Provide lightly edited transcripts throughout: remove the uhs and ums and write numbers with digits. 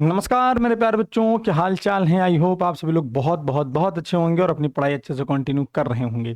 नमस्कार मेरे प्यारे बच्चों, क्या हाल चाल हैं। आई होप आप सभी लोग बहुत बहुत बहुत अच्छे होंगे और अपनी पढ़ाई अच्छे से कंटिन्यू कर रहे होंगे।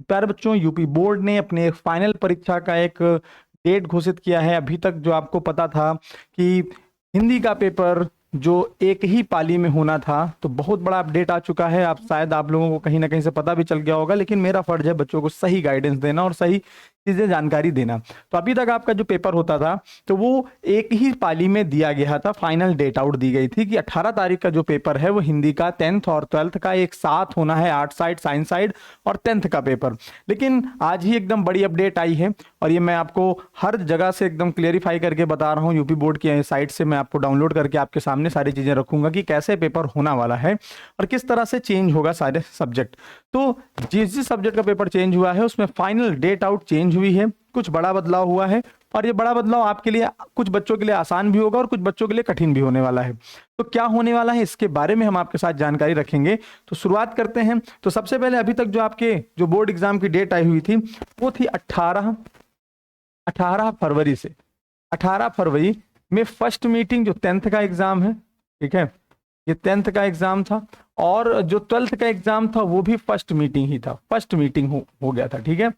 प्यारे बच्चों, यूपी बोर्ड ने अपने फाइनल परीक्षा का एक डेट घोषित किया है। अभी तक जो आपको पता था कि हिंदी का पेपर जो एक ही पाली में होना था, तो बहुत बड़ा अपडेट आ चुका है। आप शायद आप लोगों को कहीं ना कहीं से पता भी चल गया होगा, लेकिन मेरा फर्ज है बच्चों को सही गाइडेंस देना और सही चीजें जानकारी देना। तो अभी तक आपका जो पेपर होता था तो वो एक ही पाली में दिया गया था। फाइनल डेट आउट दी गई थी कि 18 तारीख का जो पेपर है वो हिंदी का 10th और 12th का एक साथ होना है, आर्ट साइड, साइंस साइड और 10th का पेपर। लेकिन आज ही एकदम बड़ी अपडेट आई है और ये मैं आपको हर जगह से एकदम क्लियरिफाई करके बता रहा हूँ। यूपी बोर्ड की साइट से मैं आपको डाउनलोड करके आपके सामने सारी चीजें रखूंगा कि कैसे पेपर होना वाला है और किस तरह से चेंज होगा सारे सब्जेक्ट। तो जिस जिस सब्जेक्ट का पेपर चेंज हुआ है उसमें फाइनल डेट आउट चेंज हुई है, कुछ बड़ा बदलाव हुआ है और ये बड़ा बदलाव आपके लिए, कुछ बच्चों के लिए आसान भी होगा और कुछ बच्चों के लिए कठिन भी होने वाला है। तो क्या होने वाला है इसके बारे में हम आपके साथ जानकारी रखेंगे। तो शुरुआत करते हैं। तो सबसे पहले अभी तक जो आपके जो बोर्ड एग्जाम की डेट आई हुई थी वो थी 18 फरवरी से। 18 फरवरी में फर्स्ट मीटिंग जो 10th का एग्जाम है, ठीक है, ये 10th का एग्जाम था और जो 12th का एग्जाम था वो भी फर्स्ट मीटिंग ही था, फर्स्ट मीटिंग हो गया था, ठीक है।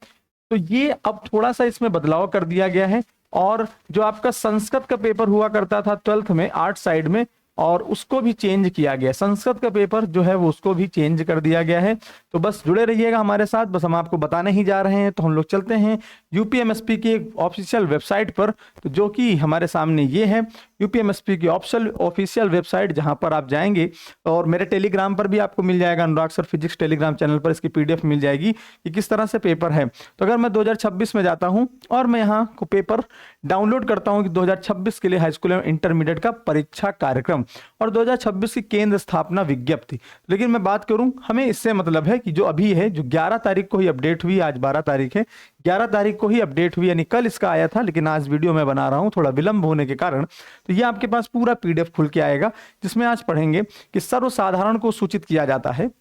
तो ये अब थोड़ा सा इसमें बदलाव कर दिया गया है और जो आपका संस्कृत का पेपर हुआ करता था 12th में आर्ट साइड में, और उसको भी चेंज किया गया। संस्कृत का पेपर जो है वो उसको भी चेंज कर दिया गया है। तो बस जुड़े रहिएगा हमारे साथ, बस हम आपको बताने ही जा रहे हैं। तो हम लोग चलते हैं यूपीएमएसपी की एक ऑफिशियल वेबसाइट पर, तो जो कि हमारे सामने ये है यूपीएमएसपी की ऑफिशियल वेबसाइट, जहां पर आप जाएंगे और मेरे टेलीग्राम पर भी आपको मिल जाएगा, अनुराग सर फिजिक्स टेलीग्राम चैनल पर इसकी पीडीएफ मिल जाएगी कि किस तरह से पेपर है। तो अगर मैं 2026 में जाता हूं और मैं यहाँ को पेपर डाउनलोड करता हूं कि 2026 के लिए हाई स्कूल एवं इंटरमीडिएट का परीक्षा कार्यक्रम और 2026 की केंद्र स्थापना विज्ञप्ति। लेकिन मैं बात करूं, हमें इससे मतलब है कि जो अभी है, जो 11 तारीख को ही अपडेट हुई, आज 12 तारीख है, 11 तारीख को ही अपडेट हुई, यानी कल इसका आया था, लेकिन आज वीडियो में बना रहा हूं थोड़ा विलंब होने के कारण। तो ये आपके पास पूरा पीडीएफ खुल के आएगा, जिसमें आज पढ़ेंगे कि सर्वसाधारण को सूचित किया जाता है।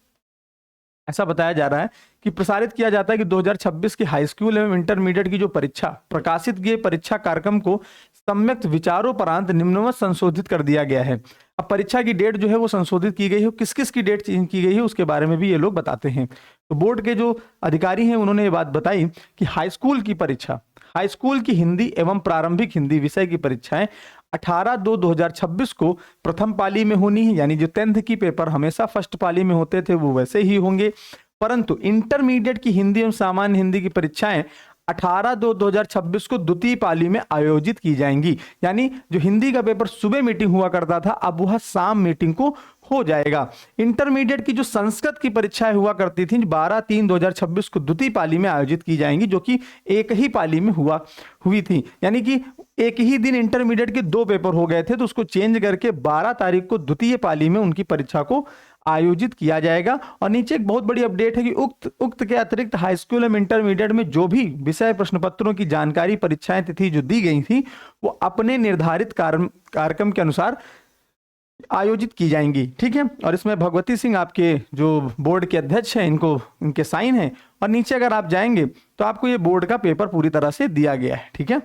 ऐसा बताया जा रहा है कि प्रसारित किया जाता है कि 2026 की हाई स्कूल एवं इंटरमीडिएट की जो परीक्षा प्रकाशित किए परीक्षा कार्यक्रम को सम्यक विचारोपरांत निम्नवत संशोधित कर दिया गया है। अब परीक्षा की डेट जो है वो संशोधित की गई है, किस किस की डेट चेंज की गई है उसके बारे में भी ये लोग बताते हैं। तो बोर्ड के जो अधिकारी हैं उन्होंने ये बात बताई कि हाई स्कूल की परीक्षा, हाई स्कूल की हिंदी एवं प्रारंभिक हिंदी विषय की परीक्षाएं 18/2/2026 को प्रथम पाली में होनी है, यानी जो 10th की पेपर हमेशा फर्स्ट पाली में होते थे वो वैसे ही होंगे। परंतु इंटरमीडिएट की हिंदी एवं सामान्य हिंदी की परीक्षाएं 18/2/2026 को द्वितीय पाली में आयोजित की जाएंगी। यानी जो हिंदी का पेपर सुबह मीटिंग हुआ करता था अब वह शाम मीटिंग को हो जाएगा। इंटरमीडिएट की जो संस्कृत की परीक्षाएं हुआ करती थी 12/3/2026 को द्वितीय पाली में आयोजित की जाएंगी, जो कि एक ही पाली में हुई थी। यानी कि एक ही दिन इंटरमीडिएट के दो पेपर हो गए थे, तो उसको चेंज करके 12 तारीख को द्वितीय पाली में उनकी परीक्षा को आयोजित किया जाएगा। और नीचे एक बहुत बड़ी अपडेट है कि उक्त के अतिरिक्त हाई स्कूल एवं इंटरमीडिएट में जो भी विषय प्रश्न पत्रों की जानकारी परीक्षाएं तिथि जो दी गई थी वो अपने निर्धारित कार्यक्रम के अनुसार आयोजित की जाएंगी, ठीक है। और इसमें भगवती सिंह आपके जो बोर्ड के अध्यक्ष हैं, इनके साइन हैं। और नीचे अगर आप जाएंगे तो आपको ये बोर्ड का पेपर पूरी तरह से दिया गया है, ठीक है।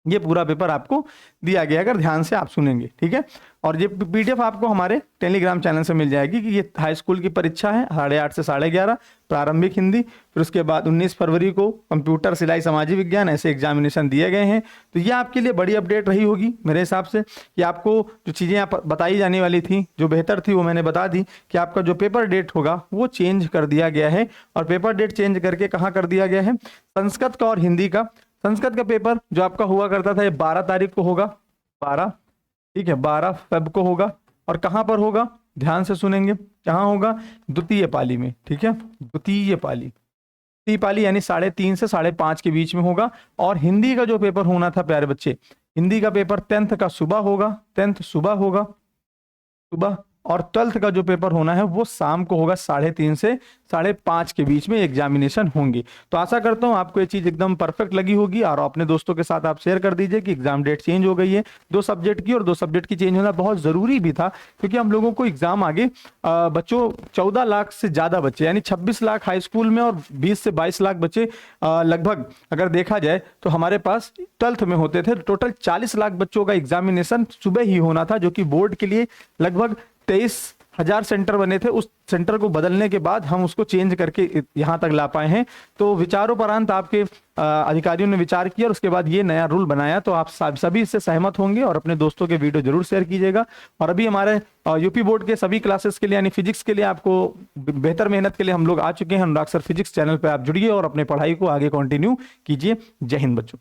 ये पूरा पेपर आपको दिया गया, अगर ध्यान से आप सुनेंगे, ठीक है। और ये पीडीएफ आपको हमारे टेलीग्राम चैनल से मिल जाएगी कि ये हाई स्कूल की परीक्षा है 8:30 से 11:30 प्रारंभिक हिंदी, फिर उसके बाद 19 फरवरी को कंप्यूटर, सिलाई, सामाजिक विज्ञान, ऐसे एग्जामिनेशन दिए गए हैं। तो ये आपके लिए बड़ी अपडेट रही होगी मेरे हिसाब से कि आपको जो चीज़ें आप बताई जाने वाली थी जो बेहतर थी वो मैंने बता दी कि आपका जो पेपर डेट होगा वो चेंज कर दिया गया है। और पेपर डेट चेंज करके कहाँ कर दिया गया है, संस्कृत का और हिंदी का। संस्कृत का पेपर जो आपका हुआ करता था ये 12 तारीख को होगा, 12, ठीक है, 12 फेब को होगा। और कहां पर होगा, ध्यान से सुनेंगे, कहां होगा, द्वितीय पाली में, ठीक है, द्वितीय पाली, द्वितीय पाली यानी 3:30 से 5:30 के बीच में होगा। और हिंदी का जो पेपर होना था प्यारे बच्चे, हिंदी का पेपर 10th का सुबह होगा, 10th सुबह होगा, सुबह और 12th का जो पेपर होना है वो शाम को होगा 3:30 से 5:30 के बीच में एग्जामिनेशन होंगी। तो आशा करता हूं आपको ये चीज एकदम परफेक्ट लगी होगी और अपने दोस्तों के साथ आप शेयर कर दीजिए कि एग्जाम डेट चेंज हो गई है 2 सब्जेक्ट की, और 2 सब्जेक्ट की चेंज होना बहुत जरूरी भी था क्योंकि हम लोगों को एग्जाम आगे बच्चों 14 लाख से ज्यादा बच्चे यानी 26 लाख हाई स्कूल में और 20 से 22 लाख बच्चे लगभग अगर देखा जाए तो हमारे पास 12th में होते थे। टोटल 40 लाख बच्चों का एग्जामिनेशन सुबह ही होना था, जो कि बोर्ड के लिए लगभग 23,000 सेंटर बने थे। उस सेंटर को बदलने के बाद हम उसको चेंज करके यहां तक ला पाए हैं। तो विचारोपरांत आपके अधिकारियों ने विचार किया और उसके बाद ये नया रूल बनाया। तो आप सभी इससे सहमत होंगे और अपने दोस्तों के वीडियो जरूर शेयर कीजिएगा। और अभी हमारे यूपी बोर्ड के सभी क्लासेस के लिए यानी फिजिक्स के लिए आपको बेहतर मेहनत के लिए हम लोग आ चुके हैं। अनुराग सर फिजिक्स चैनल पर आप जुड़िए और अपने पढ़ाई को आगे कंटिन्यू कीजिए। जय हिंद बच्चों।